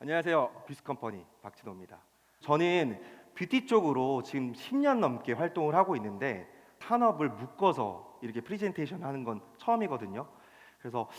안녕하세요. 뷰스컴퍼니 박진호입니다. 저는 뷰티 쪽으로 지금 10년 넘게 활동을 하고 있는데 산업을 묶어서 이렇게 프레젠테이션 하는 건 처음이거든요. 그래서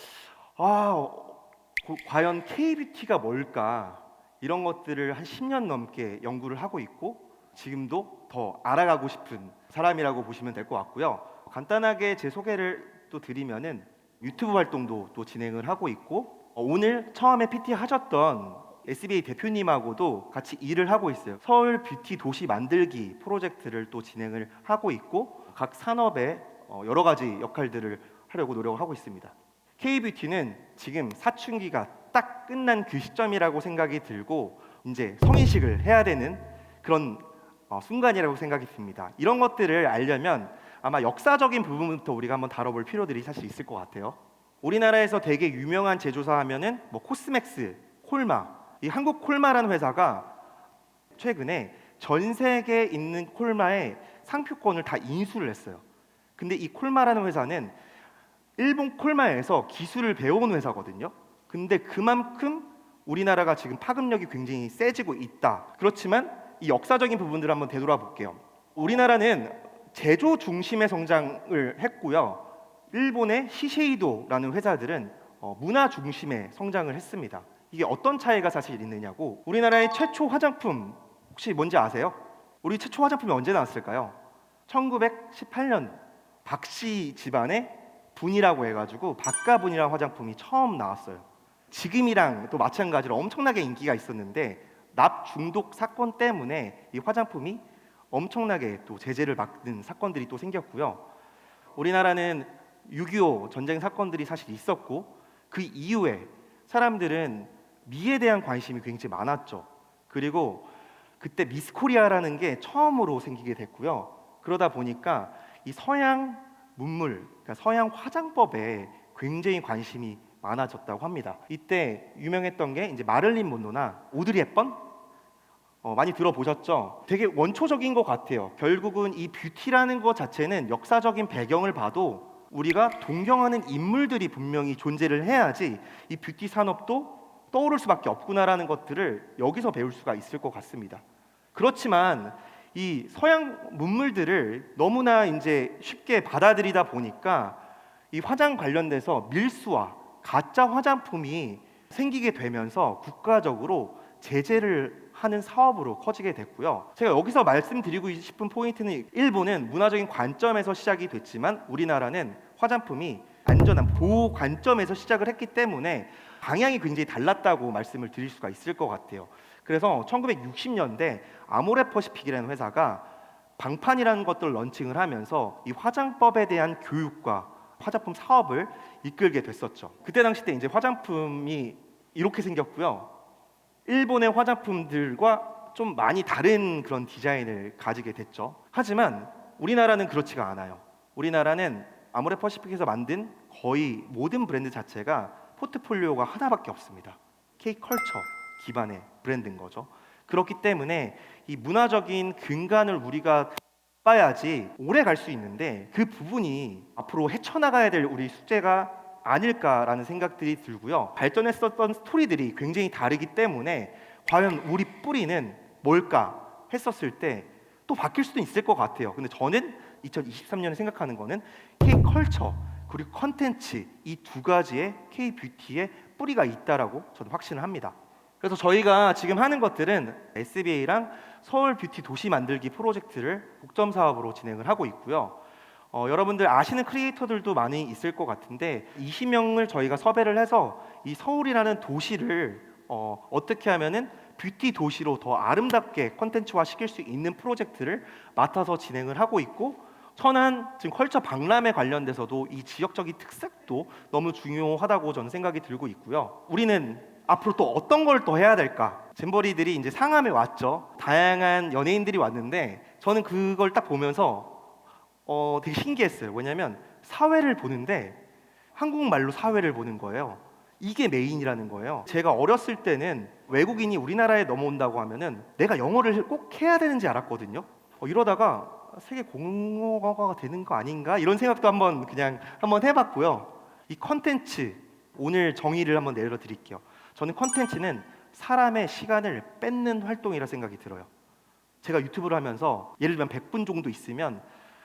과연 K-뷰티가 뭘까? 이런 것들을 한 10년 넘게 연구를 하고 있고 지금도 더 알아가고 싶은 사람이라고 보시면 될 것 같고요. 간단하게 제 소개를 또 드리면은 유튜브 활동도 또 진행을 하고 있고 오늘 처음에 PT 하셨던 SBA 대표님하고도 같이 일을 하고 있어요. 서울 뷰티 도시 만들기 프로젝트를 또 진행을 하고 있고 각 산업의 여러 가지 역할들을 하려고 노력을 하고 있습니다. K-뷰티는 지금 사춘기가 딱 끝난 그 시점이라고 생각이 들고 이제 성인식을 해야 되는 그런 순간이라고 생각이 듭니다. 이런 것들을 알려면 아마 역사적인 부분부터 우리가 한번 다뤄볼 필요들이 사실 있을 것 같아요. 우리나라에서 되게 유명한 제조사 하면은 코스맥스, 콜마. 이 한국 콜마라는 회사가 최근에 전 세계에 있는 콜마의 상표권을 다 인수를 했어요. 근데 이 콜마라는 회사는 일본 콜마에서 기술을 배워온 회사거든요. 근데 그만큼 우리나라가 지금 파급력이 굉장히 세지고 있다. 그렇지만 이 역사적인 부분들을 한번 되돌아볼게요. 우리나라는 제조 중심의 성장을 했고요. 일본의 시세이도라는 회사들은 문화 중심의 성장을 했습니다. 이게 어떤 차이가 사실 있느냐고, 우리나라의 최초 화장품 혹시 뭔지 아세요? 우리 최초 화장품이 언제 나왔을까요? 1918년 박씨 집안의 분이라고 해가지고 박가분이라는 화장품이 처음 나왔어요. 지금이랑 또 마찬가지로 엄청나게 인기가 있었는데 납 중독 사건 때문에 이 화장품이 엄청나게 또 제재를 받는 사건들이 또 생겼고요. 우리나라는 6.25 전쟁 사건들이 사실 있었고 그 이후에 사람들은 미에 대한 관심이 굉장히 많았죠. 그리고 그때 미스 코리아라는 게 처음으로 생기게 됐고요. 그러다 보니까 이 서양 문물, 그러니까 서양 화장법에 굉장히 관심이 많아졌다고 합니다. 이때 유명했던 게 이제 마를린 monroe나 오드리 헵번 많이 들어보셨죠? 되게 원초적인 것 같아요. 결국은 이 뷰티라는 것 자체는 역사적인 배경을 봐도 우리가 동경하는 인물들이 분명히 존재를 해야지 이 뷰티 산업도 떠오를 수밖에 없구나라는 것들을 여기서 배울 수가 있을 것 같습니다. 그렇지만 이 서양 문물들을 너무나 이제 쉽게 받아들이다 보니까 이 화장 관련돼서 밀수와 가짜 화장품이 생기게 되면서 국가적으로 제재를 하는 사업으로 커지게 됐고요. 제가 여기서 말씀드리고 싶은 포인트는 일본은 문화적인 관점에서 시작이 됐지만 우리나라는 화장품이 안전한 보호 관점에서 시작을 했기 때문에 방향이 굉장히 달랐다고 말씀을 드릴 수가 있을 것 같아요. 그래서 1960년대 아모레퍼시픽이라는 회사가 방판이라는 것들을 런칭을 하면서 이 화장법에 대한 교육과 화장품 사업을 이끌게 됐었죠. 그때 당시 때 이제 화장품이 이렇게 생겼고요. 일본의 화장품들과 좀 많이 다른 그런 디자인을 가지게 됐죠. 하지만 우리나라는 그렇지가 않아요. 우리나라는 아모레퍼시픽에서 만든 거의 모든 브랜드 자체가 포트폴리오가 하나밖에 없습니다. K컬처 기반의 브랜드인 거죠. 그렇기 때문에 이 문화적인 근간을 우리가 봐야지 오래 갈 수 있는데 그 부분이 앞으로 헤쳐나가야 될 우리 숙제가 아닐까라는 생각들이 들고요. 발전했었던 스토리들이 굉장히 다르기 때문에 과연 우리 뿌리는 뭘까 했었을 때 또 바뀔 수도 있을 것 같아요. 근데 저는 2023년에 생각하는 거는 K컬처 그리고 컨텐츠 이 두 가지의 K뷰티의 뿌리가 있다라고 저는 확신을 합니다. 그래서 저희가 지금 하는 것들은 SBA랑 서울 뷰티 도시 만들기 프로젝트를 독점 사업으로 진행을 하고 있고요. 여러분들 아시는 크리에이터들도 많이 있을 것 같은데 20명을 저희가 섭외를 해서 이 서울이라는 도시를 어떻게 하면은 뷰티 도시로 더 아름답게 컨텐츠화 시킬 수 있는 프로젝트를 맡아서 진행을 하고 있고 천안 지금 컬처 박람회 관련돼서도 이 지역적인 특색도 너무 중요하다고 저는 생각이 들고 있고요. 우리는 앞으로 또 어떤 걸 또 해야 될까? 잼버리들이 이제 상암에 왔죠. 다양한 연예인들이 왔는데 저는 그걸 딱 보면서 되게 신기했어요. 왜냐하면 사회를 보는데 한국말로 사회를 보는 거예요. 이게 메인이라는 거예요. 제가 어렸을 때는 외국인이 우리나라에 넘어온다고 하면은 내가 영어를 꼭 해야 되는지 알았거든요. 이러다가 세계 공허가 되는 거 아닌가 이런 생각도 한번 해봤고요. 이 컨텐츠 오늘 정의를 한번 내려드릴게요. 저는 컨텐츠는 사람의 시간을 뺏는 활동이라 생각이 들어요. 제가 유튜브를 하면서 예를 들면 100분 정도 있으면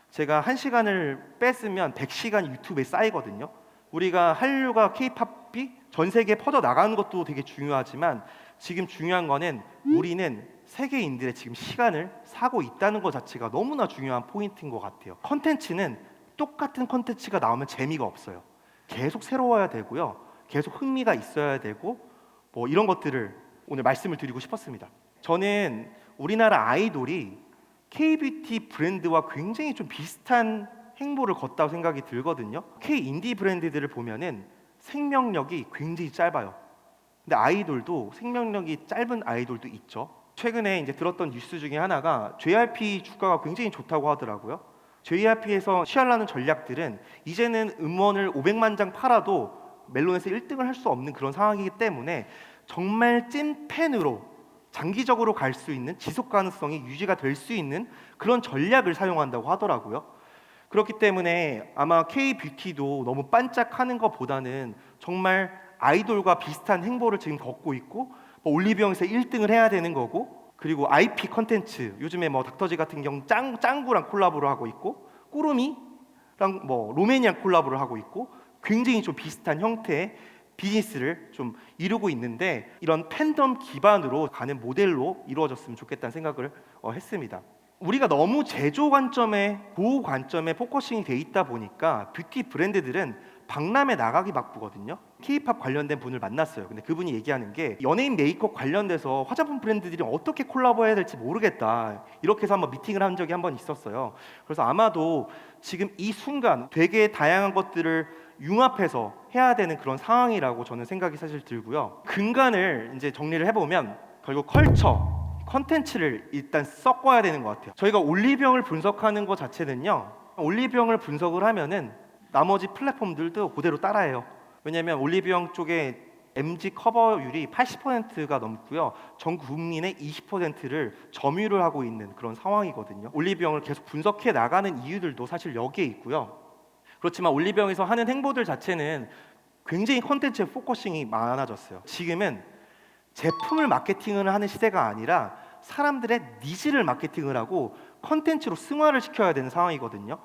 제가 1시간을 뺐으면 100시간이 유튜브에 쌓이거든요. 우리가 한류가 K-팝이 전 세계에 퍼져 나가는 것도 되게 중요하지만 지금 중요한 거는 우리는 세계인들의 지금 시간을 사고 있다는 것 자체가 너무나 중요한 포인트인 것 같아요. 컨텐츠는 똑같은 컨텐츠가 나오면 재미가 없어요. 계속 새로워야 되고요. 계속 흥미가 있어야 되고 뭐 이런 것들을 오늘 말씀을 드리고 싶었습니다. 저는 우리나라 아이돌이 K-뷰티 브랜드와 굉장히 좀 비슷한 행보를 걷다고 생각이 들거든요. K-인디 브랜드들을 보면은 생명력이 굉장히 짧아요. 근데 아이돌도 생명력이 짧은 아이돌도 있죠. 최근에 이제 들었던 뉴스 중에 하나가 JYP 주가가 굉장히 좋다고 하더라고요. JYP에서 취하려는 전략들은 이제는 음원을 500만 장 팔아도 멜론에서 1등을 할 수 없는 그런 상황이기 때문에 정말 찐팬으로 장기적으로 갈 수 있는 지속 가능성이 유지가 될 수 있는 그런 전략을 사용한다고 하더라고요. 그렇기 때문에 아마 K-뷰티도 너무 반짝하는 것보다는 정말 아이돌과 비슷한 행보를 지금 걷고 있고 뭐 올리브영에서 1등을 해야 되는 거고 그리고 IP 컨텐츠 요즘에 뭐 닥터지 같은 경우 짱구랑 콜라보를 하고 있고 꾸루미랑 뭐 로맨이랑 콜라보를 하고 있고 굉장히 좀 비슷한 형태의 비즈니스를 좀 이루고 있는데 이런 팬덤 기반으로 가는 모델로 이루어졌으면 좋겠다는 생각을 했습니다. 우리가 너무 제조 관점에 보호 관점에 포커싱이 돼 있다 보니까 뷰티 브랜드들은 박람회 나가기 바쁘거든요. K-팝 관련된 분을 만났어요. 근데 그분이 얘기하는 게 연예인 메이크업 관련돼서 화장품 브랜드들이 어떻게 콜라보해야 될지 모르겠다. 이렇게 해서 한번 미팅을 한 적이 한번 있었어요. 그래서 아마도 지금 이 순간 되게 다양한 것들을 융합해서 해야 되는 그런 상황이라고 저는 생각이 사실 들고요. 근간을 이제 정리를 해보면 결국 컬처 컨텐츠를 일단 섞어야 되는 것 같아요. 저희가 올리브영을 분석하는 것 자체는요, 올리브영을 분석을 하면은 나머지 플랫폼들도 그대로 따라해요. 왜냐하면 올리브영 쪽에 MG 커버율이 80%가 넘고요, 전 국민의 20%를 점유를 하고 있는 그런 상황이거든요. 올리브영을 계속 분석해 나가는 이유들도 사실 여기에 있고요. 그렇지만 올리브영에서 하는 행보들 자체는 굉장히 컨텐츠에 포커싱이 많아졌어요. 지금은 제품을 마케팅을 하는 시대가 아니라 사람들의 니즈를 마케팅을 하고 컨텐츠로 승화를 시켜야 되는 상황이거든요.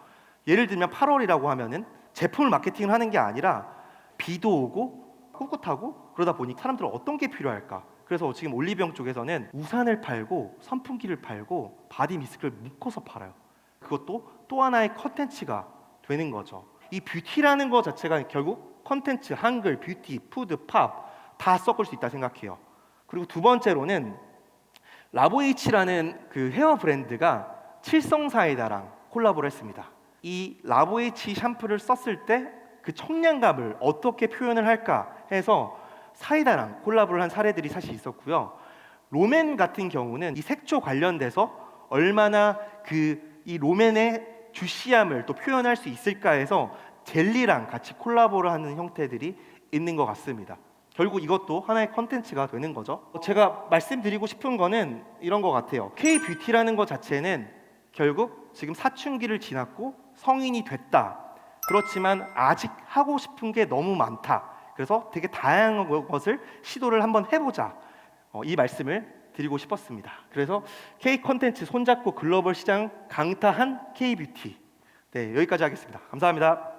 예를 들면 8월이라고 하면은 제품을 마케팅을 하는 게 아니라 비도 오고 꿋꿋하고 그러다 보니 사람들은 어떤 게 필요할까? 그래서 지금 올리브영 쪽에서는 우산을 팔고 선풍기를 팔고 바디 미스크를 묶어서 팔아요. 그것도 또 하나의 컨텐츠가 되는 거죠. 이 뷰티라는 것 자체가 결국 컨텐츠, 한글, 뷰티, 푸드, 팝 다 섞을 수 있다 생각해요. 그리고 두 번째로는 라보에이치라는 그 헤어 브랜드가 칠성사이다랑 콜라보를 했습니다. 이 라보에이치 샴푸를 썼을 때 그 청량감을 어떻게 표현을 할까 해서 사이다랑 콜라보를 한 사례들이 사실 있었고요. 롬앤 같은 경우는 이 색조 관련돼서 얼마나 이 롬앤의 주시함을 또 표현할 수 있을까 해서 젤리랑 같이 콜라보를 하는 형태들이 있는 것 같습니다. 결국 이것도 하나의 컨텐츠가 되는 거죠. 제가 말씀드리고 싶은 거는 이런 것 같아요. K-뷰티라는 것 자체는 결국 지금 사춘기를 지났고 성인이 됐다. 그렇지만 아직 하고 싶은 게 너무 많다. 그래서 되게 다양한 것을 시도를 한번 해보자. 이 말씀을 드리고 싶었습니다. 그래서 K 컨텐츠 손잡고 글로벌 시장 강타한 K-뷰티. 네, 여기까지 하겠습니다. 감사합니다.